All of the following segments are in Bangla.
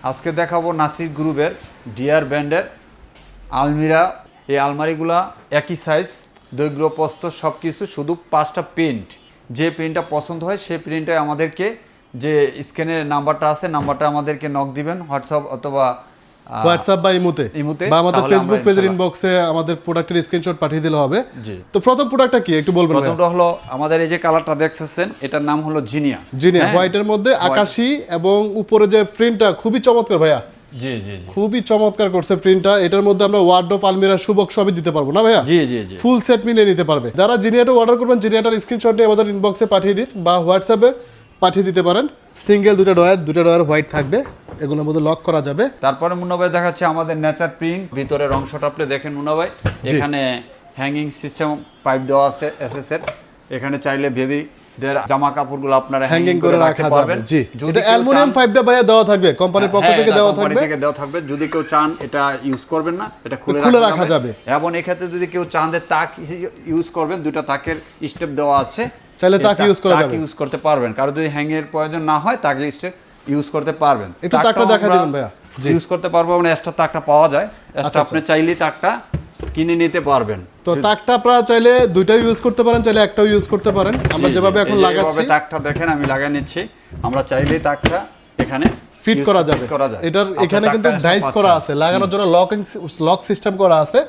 আজকে দেখাবো নাসির গ্রুপের ডিআর ব্র্যান্ডের আলমিরা। এই আলমারিগুলা একই সাইজ, দৈর্ঘ্য প্রস্থ সব কিছু, শুধু 5টা প্রিন্ট। যে প্রিন্টটা পছন্দ হয় সেই প্রিন্টে আমাদেরকে, যে স্ক্রিনের নাম্বারটা আছে, নাম্বারটা আমাদেরকে নক দিবেন হোয়াটসঅ্যাপ অথবা হোয়াটসঅ্যাপ বা ইমোতে বা আমাদের ফেসবুক পেজের ইনবক্সে আমাদের প্রোডাক্টের স্ক্রিনশট পাঠিয়ে দিলে হবে। জি। তো প্রথম প্রোডাক্টটা কি একটু বলবেন? প্রথমটা হলো আমাদের এই যে কালারটা দেখছেন, এটার নাম হলো জিনিয়া। জিনিয়া হোয়াইটের মধ্যে আকাশী এবং উপরে যে প্রিন্টটা খুবই চমৎকার ভাইয়া। জি জি জি, খুবই চমৎকার করছে প্রিন্টটা। এটার মধ্যে আমরা ওয়ার্ডরোব, আলমিরা, শুবক সবই দিতে পারবো না ভাইয়া? জি জি জি, ফুল সেট মিলিয়ে নিতে পারবে। যারা জিনিয়াটা অর্ডার করবেন, জিনিয়াটার স্ক্রিনশট নিয়ে আমাদের ইনবক্সে পাঠিয়ে দিন বা হোয়াটসঅ্যাপে পাঠিয়ে দিতে পারেন। সিঙ্গেল দুটো ডয়ার হোয়াইট থাকবে, এগুলোর মধ্যে লক করা যাবে। তারপরে মুন্না ভাই দেখাচ্ছে আমাদের নেচার প্রিন্ট। ভিতরের অংশটা আপনি দেখেন মুন্না ভাই, এখানে হ্যাঙ্গিং সিস্টেম পাইপ দেওয়া আছে এসএস এর। এখানে চাইলে বেবিদের জামা কাপড়গুলো আপনারা হ্যাঙ্গিং করে রাখা যাবে। জি, এটা অ্যালুমিনিয়াম পাইপটা ভাইয়া দেওয়া থাকবে, কোম্পানির পক্ষ থেকে দেওয়া থাকবে। যদি কেউ চান এটা ইউজ করবেন না, এটা খুলে রাখা যাবে। এবং এক্ষেত্রে যদি কেউ চান যে তাক ইউজ করবেন, দুটো তাকের স্টেপ দেওয়া আছে, চাইলে তাক ইউজ করা যাবে, ইউজ করতে পারবেন। কারো যদি হ্যাঙ্গের প্রয়োজন না হয়, তাকে স্টেপ ইউজ করতে পারবেন। একটু তাকটা দেখা দিবেন ভাইয়া। জি, ইউজ করতে পারবো, মানে এক্সট্রা তাকটা পাওয়া যায়। এক্সট্রা আপনি চাইলেই তাকটা কিনে নিতে পারবেন। তো তাকটা আপনারা চাইলে দুইটাই ইউজ করতে পারেন, চাইলে একটাও ইউজ করতে পারেন। আমরা যেভাবে এখন লাগাচ্ছি, তাকটা দেখেন আমি লাগিয়ে নিচ্ছি। আমরা চাইলেই তাকটা এখানে ফিট করা যাবে। এটার এখানে কিন্তু ডাইস করা আছে, লাগানোর জন্য লক সিস্টেম করা আছে।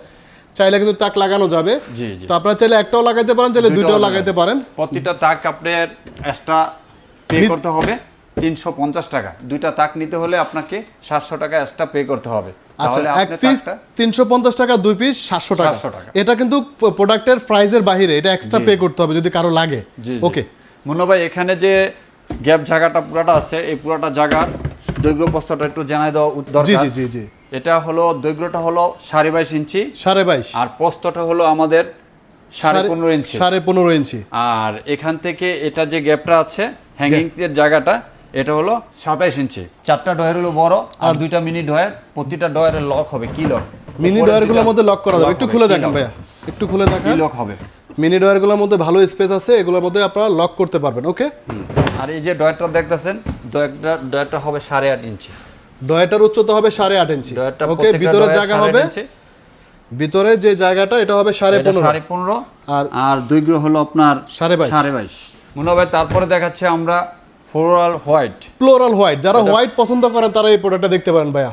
চাইলে কিন্তু তাক লাগানো যাবে। জি জি, তো আপনারা চাইলে একটাও লাগাইতে পারেন, চাইলে দুইটাও লাগাইতে পারেন। প্রতিটা তাক আপনার এক্সট্রা পে করতে হবে 350 টাকা। দুইটা তাক নিতে হলে আপনাকে 700 টাকা এক্সট্রা পে করতে হবে। আচ্ছা, এক পিস 350 টাকা, দুই পিস 700 টাকা। এটা কিন্তু প্রোডাক্টের প্রাইসের বাইরে, এটা এক্সট্রা পে করতে হবে যদি কারো লাগে। ওকে মুন্না ভাই, এখানে যে গ্যাপ জায়গাটা পুরাটা আছে, এই পুরাটা জায়গার দৈর্ঘ্য প্রস্থটা একটু জানাই দেওয়া দরকার। জি জি জি জি, এটা হলো দৈর্ঘ্যটা হলো 22.5 ইঞ্চি, 22.5, আর প্রস্থটা হলো আমাদের 15.5 ইঞ্চি, 15.5 ইঞ্চি। আর এখান থেকে এটা যে গ্যাপটা আছে হ্যাঙ্গিং এর জায়গাটা, এটা হলো 27 ইঞ্চি। 4টা ডয়ার হলো বড় আর 2টা মিনি ডয়ার। প্রতিটা ডয়ারের লক হবে। কি লক? মিনি ডয়ারগুলোর মধ্যে লক করা যাবে। একটু খুলে দেখেন ভাইয়া, একটু খুলে দেখেন। কি লক হবে? মিনি ডয়ারগুলোর মধ্যে ভালো স্পেস আছে, এগুলোর মধ্যে আপনারা লক করতে পারবেন। ওকে। আর এই যে ডয়ারটা দেখতেছেন, ডয়ারটা হবে 8.5 ইঞ্চি। ডয়ারটার উচ্চতা হবে 8.5 ইঞ্চি। ওকে, ভিতরে জায়গা হবে, ভিতরে যে জায়গাটা এটা হবে 15.5, আর দৈর্ঘ্য হলো আপনার 22.5। মনে হবে। তারপরে দেখাচ্ছে আমরা ফ্লোরাল হোয়াইট। যারা হোয়াইট পছন্দ করেন তারা এই প্রোডাক্টটা দেখতে পারেন ভাইয়া।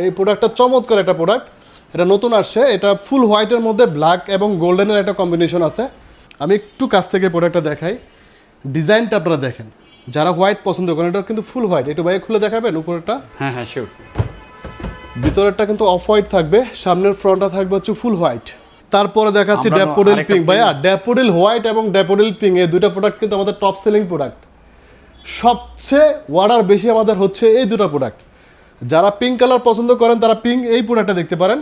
এই প্রোডাক্টটা চমৎকার একটা প্রোডাক্ট, এটা নতুন আসছে। এটা ফুল হোয়াইটের মধ্যে ব্ল্যাক এবং গোল্ডেনের একটা কম্বিনেশন আছে। আমি একটু কাছ থেকে প্রোডাক্টটা দেখাই, ডিজাইনটা আপনারা দেখেন। যারা হোয়াইট পছন্দ করেন, এটা কিন্তু ফুল হোয়াইট। একটু ভাইয়া খুলে দেখাবেন উপরেরটা? হ্যাঁ হ্যাঁ, শিওর। ভিতরেরটা কিন্তু অফ হোয়াইট থাকবে, সামনের ফ্রন্টটা থাকবে হচ্ছে ফুল হোয়াইট। তারপরে দেখাচ্ছি ড্যাফোডিল পিঙ্ক। ভাইয়া ড্যাফোডিল হোয়াইট এবং ড্যাফোডিল পিঙ্ক, এই দুটো প্রোডাক্ট কিন্তু আমাদের টপ সেলিং প্রোডাক্ট। সবচেয়ে অর্ডার বেশি আমাদের হচ্ছে এই দুটো প্রোডাক্ট। যারা পিঙ্ক কালার পছন্দ করেন তারা পিঙ্ক এই প্রোডাক্টটা দেখতে পারেন।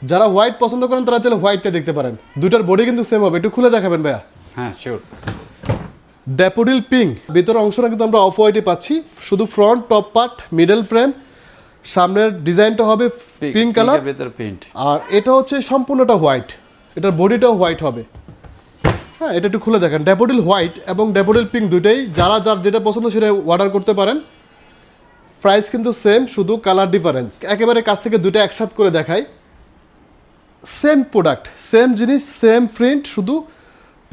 যারা হোয়াইট পছন্দ করেন তারা চাইলে হোয়াইটটা দেখতে পারেন। দুটার বডি কিন্তু সেম হবে। একটু খুলে দেখাবেন ভাইয়া। হ্যাঁ শিওর। ড্যাফোডিল পিঙ্ক, ভিতরের অংশটা কিন্তু আমরা অফ হোয়াইটে পাচ্ছি। শুধু front, top part, middle frame, সামনের ডিজাইনটা হবে পিঙ্ক কালার, আর এটা হচ্ছে সম্পূর্ণটা হোয়াইট। এটার বডিটাও হোয়াইট হবে। হ্যাঁ, এটা একটু খুলে দেখেন। ড্যাফোডিল হোয়াইট এবং ড্যাফোডিল পিঙ্ক দুইটাই, যার যেটা পছন্দ সেটা অর্ডার করতে পারেন। প্রাইস কিন্তু সেম, শুধু কালার ডিফারেন্স। একেবারে কাছ থেকে দুটো একসাথে করে দেখাই। সেম প্রোডাক্ট, সেম জিনিস, সেম প্রিন্ট, শুধু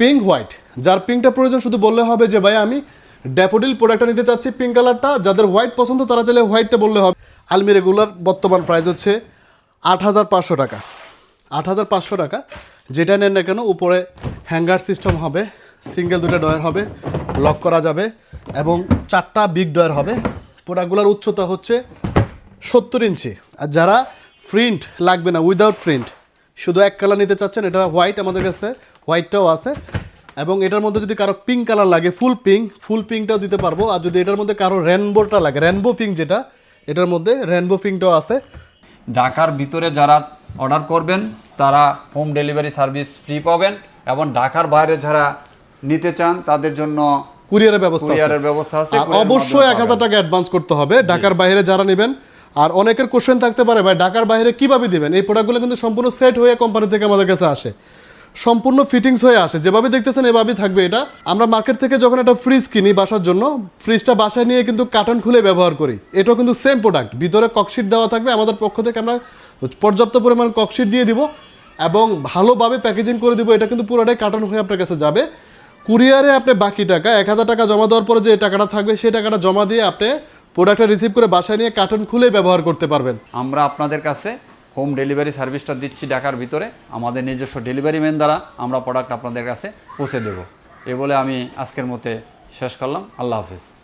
পিঙ্ক হোয়াইট। যার পিঙ্কটা প্রয়োজন শুধু বললে হবে যে ভাই আমি ড্যাফোডিল প্রোডাক্টটা নিতে চাচ্ছি, পিঙ্ক কালারটা। যাদের হোয়াইট পছন্দ তারা চাইলে হোয়াইটটা বললে হবে। আলমি রেগুলার বর্তমান প্রাইস হচ্ছে 8,500 টাকা। 8,500 টাকা। যেটা নেন না কেন, উপরে হ্যাঙ্গার সিস্টেম হবে, সিঙ্গেল দুটো ডয়ার হবে, লক করা যাবে এবং 4টা বিগ ডয়ার হবে। প্রোডাক্টগুলোর উচ্চতা হচ্ছে 70 ইঞ্চি। আর যারা প্রিন্ট লাগবে না, উইদাউট প্রিন্ট, শুধু এক কালার নিতে চাচ্ছেন, এটা হোয়াইট আমাদের কাছে হোয়াইটটাও আছে। এবং এটার মধ্যে যদি কারো পিঙ্ক কালার লাগে, ফুল পিঙ্কটাও দিতে পারবো। আর যদি এটার মধ্যে কারো রেনবোটা লাগে, রেনবো পিঙ্ক যেটা, এটার মধ্যে রেনবো পিঙ্কটাও আছে। ঢাকার ভিতরে যারা অর্ডার করবেন তারা হোম ডেলিভারি সার্ভিস ফ্রি পাবেন, এবং ঢাকার বাইরে যারা নিতে চান তাদের জন্য কুরিয়ারের ব্যবস্থা আছে। অবশ্যই 1000 টাকা অ্যাডভান্স করতে হবে ঢাকার বাইরে যারা নেবেন। আর অনেকের কোশ্চেন থাকতে পারে ভাই ঢাকার বাইরে কিভাবে দিবেন? এই প্রোডাক্টগুলো কিন্তু সম্পূর্ণ সেট হয়ে কোম্পানি থেকে আমাদের কাছে আসে। সম্পূর্ণ ফিটিংস হয়ে আসে, যেভাবে দেখতেছেন এভাবেই থাকবে এটা। আমরা মার্কেট থেকে যখন একটা ফ্রিজ কিনি বাসার জন্য, ফ্রিজটা বাসায় নিয়ে কিন্তু কার্টন খুলে ব্যবহার করি, এটাও কিন্তু সেম প্রোডাক্ট, ভিতরে ককশিট দেওয়া থাকবে। আমাদের পক্ষ থেকে আমরা পর্যাপ্ত পরিমাণ ককশিট দিয়ে দিব এবং ভালোভাবে প্যাকেজিং করে দিব। এটা কিন্তু পুরোটাই কার্টন হয়ে আপনার কাছে যাবে। কুরিয়ারে আপনি বাকি টাকা 1000 টাকা জমা দেওয়ার পরে যে টাকাটা থাকবে সেই টাকাটা জমা দিয়ে আপনি প্রোডাক্টটা রিসিভ করে বাসায় নিয়ে কার্টন খুলে ব্যবহার করতে পারবেন। আমরা আপনাদের কাছে হোম ডেলিভারি সার্ভিসটা দিচ্ছি ঢাকার ভিতরে, আমাদের নিজস্ব ডেলিভারি ম্যান দ্বারা আমরা প্রোডাক্ট আপনাদের কাছে পৌঁছে দেব। এ বলে আমি আজকের মতে শেষ করলাম। আল্লাহ হাফেজ।